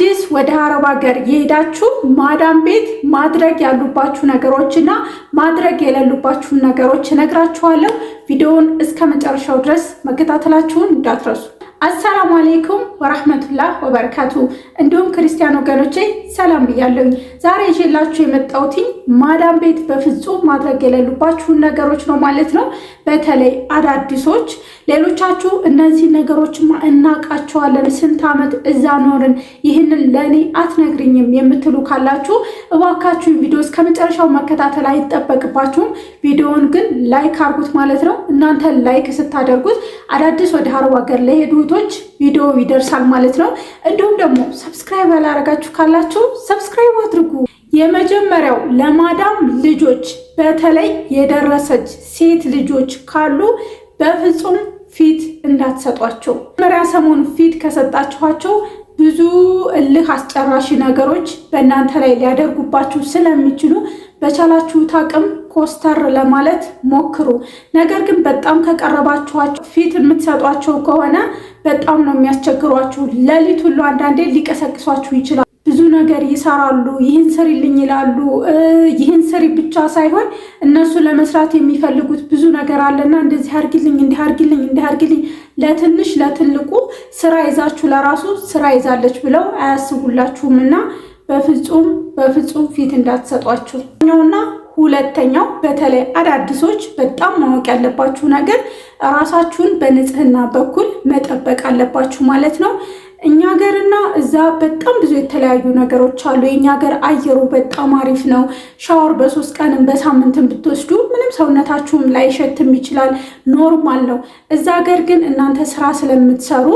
አዲስ ወደ አረብ ሀገር የሄዳችሁ ማዳም ቤት ማድረግ ያሉባችሁ ነገሮችና ማድረግ የሌሉባችሁ ነገሮች እነግራችኋለሁ። ቪዲዮውን እስከ መጨረሻው ድረስ መከታተላችሁን እንዳትረሱ። አሰላሙ አለይኩም ወራህመቱላህ ወበረካቱ። እንዲሁም ክርስቲያን ወገኖቼ ሰላም ብያለሁኝ። ዛሬ ይዤላችሁ የመጣሁት ማዳም ቤት በፍጹም ማድረግ የሌሉባችሁ ነገሮች ነው ማለት ነው። በተለይ አዳዲሶች ሌሎቻችሁ እነዚህ ነገሮች እናውቃቸዋለን፣ ስንት ዓመት እዛ ኖርን፣ ይህንን ለኔ አትነግሪኝም የምትሉ ካላችሁ እባካችሁ ቪዲዮ እስከ መጨረሻው መከታተል አይጠበቅባችሁም። ቪዲዮውን ግን ላይክ አድርጉት ማለት ነው። እናንተ ላይክ ስታደርጉት አዳዲስ ወደ አረብ ሀገር ለሄዱ ቪዲዮ ይደርሳል ማለት ነው። እንዲሁም ደግሞ ሰብስክራይብ ያላረጋችሁ ካላችሁ ሰብስክራይብ አድርጉ። የመጀመሪያው ለማዳም ልጆች በተለይ የደረሰች ሴት ልጆች ካሉ በፍጹም ፊት እንዳትሰጧቸው። መጀመሪያ ሰሞን ፊት ከሰጣችኋቸው ብዙ እልህ አስጨራሽ ነገሮች በእናንተ ላይ ሊያደርጉባችሁ ስለሚችሉ በቻላችሁት አቅም ኮስተር ለማለት ሞክሩ። ነገር ግን በጣም ከቀረባችኋቸው ፊት የምትሰጧቸው ከሆነ በጣም ነው የሚያስቸግሯችሁ። ሌሊት ሁሉ አንዳንዴ ሊቀሰቅሷችሁ ይችላል። ብዙ ነገር ይሰራሉ። ይህን ስሪልኝ ይላሉ። ይህን ስሪ ብቻ ሳይሆን እነሱ ለመስራት የሚፈልጉት ብዙ ነገር አለና እንደዚህ አርግልኝ፣ እንዲህ አርግልኝ፣ እንዲህ አርግልኝ። ለትንሽ ለትልቁ ስራ ይዛችሁ ለራሱ ስራ ይዛለች ብለው አያስቡላችሁም እና በፍጹም ፊት እንዳትሰጧችሁ ነውና። ሁለተኛው በተለይ አዳዲሶች በጣም ማወቅ ያለባችሁ ነገር ራሳችሁን በንጽህና በኩል መጠበቅ አለባችሁ ማለት ነው። እኛ ሀገርና እዛ በጣም ብዙ የተለያዩ ነገሮች አሉ። የኛ ሀገር አየሩ በጣም አሪፍ ነው። ሻወር በ3 ቀንም በሳምንትም ብትወስዱ ምንም ሰውነታችሁም ላይሸትም ይችላል፣ ኖርማል ነው። እዛ ሀገር ግን እናንተ ስራ ስለምትሰሩ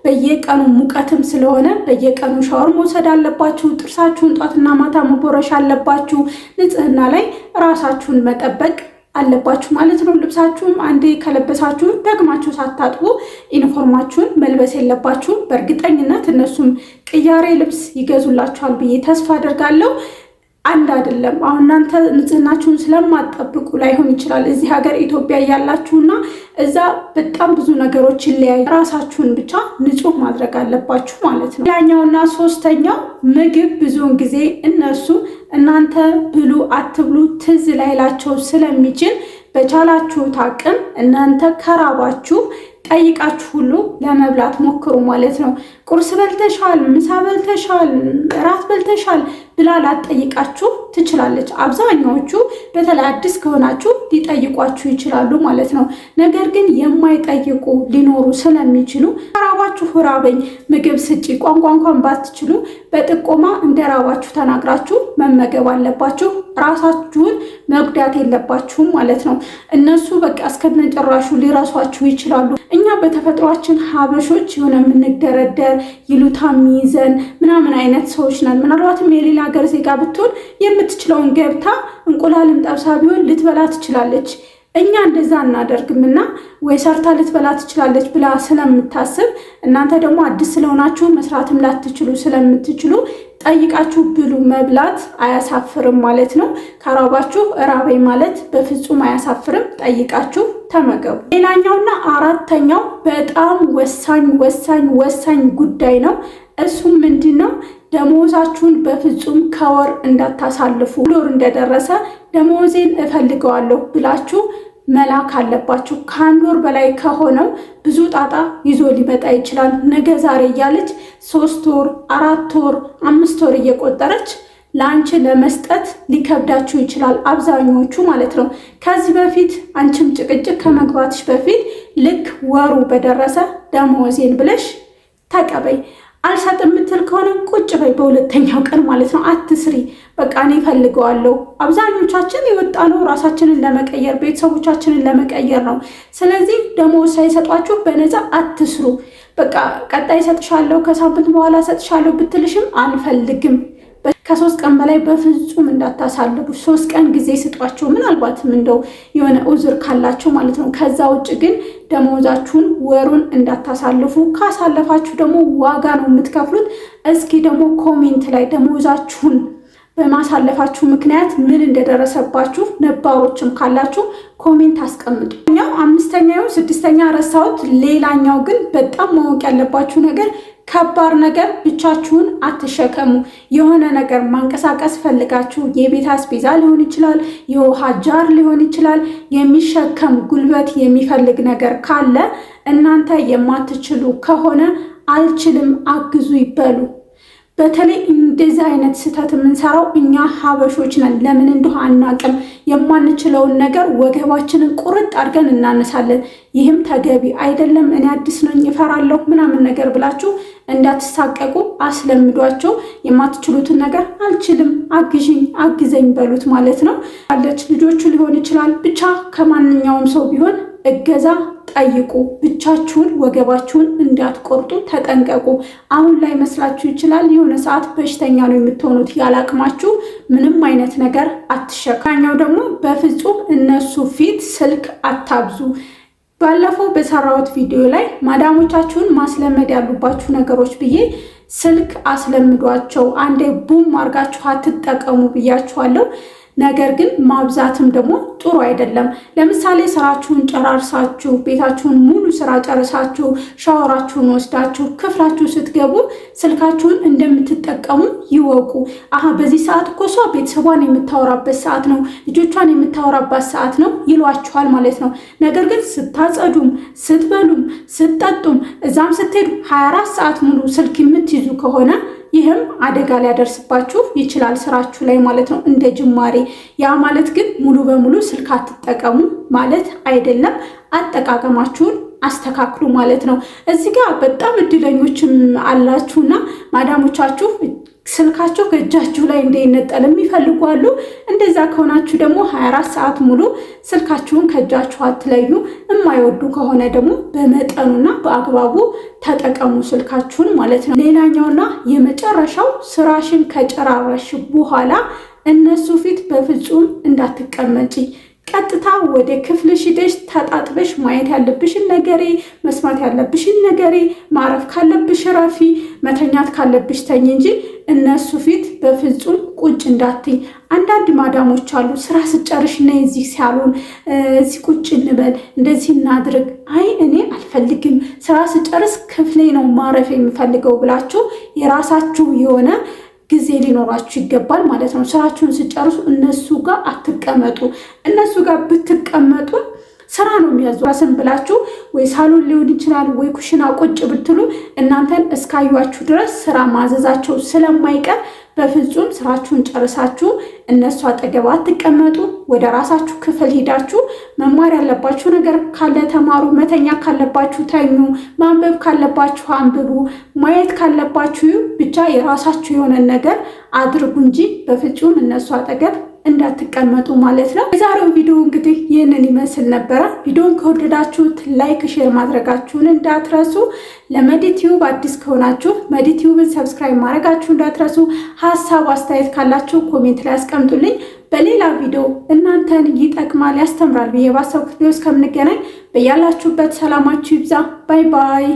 በየቀኑ ሙቀትም ስለሆነ በየቀኑ ሻወር መውሰድ አለባችሁ። ጥርሳችሁን ጧትና ማታ መቦረሽ አለባችሁ። ንጽህና ላይ ራሳችሁን መጠበቅ አለባችሁ ማለት ነው። ልብሳችሁም አንዴ ከለበሳችሁ ደግማችሁ ሳታጥቡ ዩኒፎርማችሁን መልበስ የለባችሁም። በእርግጠኝነት እነሱም ቅያሬ ልብስ ይገዙላችኋል ብዬ ተስፋ አደርጋለሁ። አንድ አይደለም። አሁን እናንተ ንጽህናችሁን ስለማትጠብቁ ላይሆን ይችላል እዚህ ሀገር ኢትዮጵያ ያላችሁና እዛ በጣም ብዙ ነገሮች ይለያይ። ራሳችሁን ብቻ ንጹህ ማድረግ አለባችሁ ማለት ነው። ሌላኛውና ሶስተኛው ምግብ ብዙውን ጊዜ እነሱ እናንተ ብሉ አትብሉ ትዝ ላይላቸው ስለሚችል በቻላችሁት አቅም እናንተ ከራባችሁ ጠይቃችሁ ሁሉ ለመብላት ሞክሩ ማለት ነው። ቁርስ በልተሻል፣ ምሳ በልተሻል፣ እራት በልተሻል ብላ ላትጠይቃችሁ ትችላለች። አብዛኛዎቹ በተለይ አዲስ ከሆናችሁ ሊጠይቋችሁ ይችላሉ ማለት ነው። ነገር ግን የማይጠይቁ ሊኖሩ ስለሚችሉ ራባችሁ ራበኝ ምግብ ስጪ ቋንቋ እንኳን ባትችሉ በጥቆማ እንደ ራባችሁ ተናግራችሁ መመገብ አለባችሁ። ራሳችሁን መጉዳት የለባችሁም ማለት ነው። እነሱ በቃ እስከነጭራሹ ሊረሷችሁ ይችላሉ። እኛ በተፈጥሯችን ሀበሾች የሆነ የምንደረደር ይሉታ የሚይዘን ምናምን አይነት ሰዎች ነን። ምናልባትም የሌላ ሀገር ዜጋ ብትሆን የምትችለውን ገብታ እንቁላልም ጠብሳ ቢሆን ልትበላ ትችላለች። እኛ እንደዛ እናደርግምና ወይ ሰርታ ልትበላ ትችላለች ብላ ስለምታስብ እናንተ ደግሞ አዲስ ስለሆናችሁ መስራትም ላትችሉ ስለምትችሉ ጠይቃችሁ ብሉ። መብላት አያሳፍርም ማለት ነው። ከራባችሁ ራበኝ ማለት በፍጹም አያሳፍርም። ጠይቃችሁ ተመገቡ። ሌላኛውና አራተኛው በጣም ወሳኝ ጉዳይ ነው። እሱም ምንድነው? ደሞዛችሁን በፍጹም ከወር እንዳታሳልፉ። ወር እንደደረሰ ደሞዜን እፈልገዋለሁ ብላችሁ መላክ አለባችሁ። ከአንድ ወር በላይ ከሆነው ብዙ ጣጣ ይዞ ሊመጣ ይችላል። ነገ ዛሬ እያለች 3 ወር 4 ወር 5 ወር እየቆጠረች ለአንቺ ለመስጠት ሊከብዳችሁ ይችላል፣ አብዛኞቹ ማለት ነው። ከዚህ በፊት አንቺም ጭቅጭቅ ከመግባትሽ በፊት ልክ ወሩ በደረሰ ደሞዜን ብለሽ ተቀበይ። አልሰጥ የምትል ከሆነ ቁጭ በይ በሁለተኛው ቀን ማለት ነው። አትስሪ። በቃ እኔ እፈልገዋለሁ። አብዛኞቻችን የወጣነው ራሳችንን ለመቀየር ቤተሰቦቻችንን ለመቀየር ነው። ስለዚህ ደሞዝ ሳይሰጧችሁ በነፃ አትስሩ። በቃ ቀጣይ እሰጥሻለሁ፣ ከሳምንት በኋላ እሰጥሻለሁ ብትልሽም አንፈልግም። ከ3 ቀን በላይ በፍጹም እንዳታሳልፉ። 3 ቀን ጊዜ ስጧቸው፣ ምናልባትም እንደው የሆነ ዑዝር ካላቸው ማለት ነው። ከዛ ውጭ ግን ደሞዛችሁን ወሩን እንዳታሳልፉ። ካሳለፋችሁ ደግሞ ዋጋ ነው የምትከፍሉት። እስኪ ደግሞ ኮሜንት ላይ ደሞዛችሁን በማሳለፋችሁ ምክንያት ምን እንደደረሰባችሁ ነባሮችም ካላችሁ ኮሜንት አስቀምጡ። አምስተኛው 6ኛ ረሳሁት። ሌላኛው ግን በጣም ማወቅ ያለባችሁ ነገር ከባድ ነገር ብቻችሁን አትሸከሙ። የሆነ ነገር ማንቀሳቀስ ፈልጋችሁ የቤት አስቤዛ ሊሆን ይችላል፣ የውሃ ጃር ሊሆን ይችላል፣ የሚሸከም ጉልበት የሚፈልግ ነገር ካለ እናንተ የማትችሉ ከሆነ አልችልም አግዙ ይበሉ። በተለይ እንደዚህ አይነት ስህተት የምንሰራው እኛ ሀበሾች ነን። ለምን እንደሆነ አናቅም። የማንችለውን ነገር ወገባችንን ቁርጥ አድርገን እናነሳለን። ይህም ተገቢ አይደለም። እኔ አዲስ ነኝ እፈራለሁ ምናምን ነገር ብላችሁ እንዳትሳቀቁ አስለምዷቸው። የማትችሉትን ነገር አልችልም አግዥኝ አግዘኝ በሉት ማለት ነው። አለች ልጆቹ ሊሆን ይችላል። ብቻ ከማንኛውም ሰው ቢሆን እገዛ ጠይቁ። ብቻችሁን ወገባችሁን እንዳትቆርጡ ተጠንቀቁ። አሁን ላይ መስላችሁ ይችላል፣ የሆነ ሰዓት በሽተኛ ነው የምትሆኑት። ያላቅማችሁ ምንም አይነት ነገር አትሸካኛው። ደግሞ በፍጹም እነሱ ፊት ስልክ አታብዙ። ባለፈው በሰራሁት ቪዲዮ ላይ ማዳሞቻችሁን ማስለመድ ያሉባችሁ ነገሮች ብዬ ስልክ አስለምዷቸው፣ አንዴ ቡም አድርጋችሁ አትጠቀሙ ብያችኋለሁ። ነገር ግን ማብዛትም ደግሞ ጥሩ አይደለም። ለምሳሌ ስራችሁን ጨራርሳችሁ ቤታችሁን ሙሉ ስራ ጨርሳችሁ ሻወራችሁን ወስዳችሁ ክፍላችሁ ስትገቡ ስልካችሁን እንደምትጠቀሙ ይወቁ። በዚህ ሰዓት እኮ እሷ ቤተሰቧን የምታወራበት ሰዓት ነው፣ ልጆቿን የምታወራበት ሰዓት ነው ይሏችኋል ማለት ነው። ነገር ግን ስታጸዱም፣ ስትበሉም፣ ስትጠጡም እዛም ስትሄዱ 24 ሰዓት ሙሉ ስልክ የምትይዙ ከሆነ ይህም አደጋ ሊያደርስባችሁ ይችላል ስራችሁ ላይ ማለት ነው፣ እንደ ጅማሬ። ያ ማለት ግን ሙሉ በሙሉ ስልክ አትጠቀሙ ማለት አይደለም። አጠቃቀማችሁን አስተካክሉ ማለት ነው። እዚህ ጋር በጣም እድለኞችም አላችሁና ማዳሞቻችሁ ስልካቸው ከእጃችሁ ላይ እንዳይነጠል የሚፈልጉ አሉ። እንደዛ ከሆናችሁ ደግሞ 24 ሰዓት ሙሉ ስልካችሁን ከእጃችሁ አትለዩ። የማይወዱ ከሆነ ደግሞ በመጠኑና በአግባቡ ተጠቀሙ ስልካችሁን ማለት ነው። ሌላኛውና የመጨረሻው ስራሽን ከጨራረሽ በኋላ እነሱ ፊት በፍጹም እንዳትቀመጪ። ቀጥታ ወደ ክፍልሽ ሂደሽ ተጣጥበሽ ማየት ያለብሽን ነገሬ፣ መስማት ያለብሽን ነገሬ፣ ማረፍ ካለብሽ ረፊ፣ መተኛት ካለብሽ ተኝ እንጂ እነሱ ፊት በፍጹም ቁጭ እንዳትይ። አንዳንድ ማዳሞች አሉ ስራ ስጨርሽ ነይ እዚህ ሲያሉን እዚህ ቁጭ እንበል እንደዚህ እናድርግ። አይ እኔ አልፈልግም ስራ ስጨርስ ክፍሌ ነው ማረፍ የምፈልገው ብላችሁ የራሳችሁ የሆነ ጊዜ ሊኖራችሁ ይገባል ማለት ነው። ስራችሁን ስጨርሱ እነሱ ጋር አትቀመጡ። እነሱ ጋር ብትቀመጡ ስራ ነው የሚያዙ። ራስን ብላችሁ ወይ ሳሎን ሊሆን ይችላል ወይ ኩሽና ቁጭ ብትሉ እናንተን እስካዩአችሁ ድረስ ስራ ማዘዛቸው ስለማይቀር በፍጹም ስራችሁን ጨርሳችሁ እነሱ አጠገብ አትቀመጡ። ወደ ራሳችሁ ክፍል ሄዳችሁ መማር ያለባችሁ ነገር ካለ ተማሩ፣ መተኛ ካለባችሁ ተኙ፣ ማንበብ ካለባችሁ አንብቡ፣ ማየት ካለባችሁ ብቻ የራሳችሁ የሆነ ነገር አድርጉ እንጂ በፍጹም እነሱ አጠገብ እንዳትቀመጡ ማለት ነው። የዛሬው ቪዲዮ እንግዲህ ይህንን ይመስል ነበረ። ቪዲዮን ከወደዳችሁት ላይክ፣ ሼር ማድረጋችሁን እንዳትረሱ። ለመዲቲዩብ አዲስ ከሆናችሁ መዲቲዩብን ሰብስክራይብ ማድረጋችሁ እንዳትረሱ። ሀሳብ አስተያየት ካላችሁ ኮሜንት ላይ አስቀምጡልኝ። በሌላ ቪዲዮ እናንተን ይጠቅማል ያስተምራል ብዬ ባሰብኩት ቪዲዮ እስከምንገናኝ በያላችሁበት ሰላማችሁ ይብዛ። ባይ ባይ።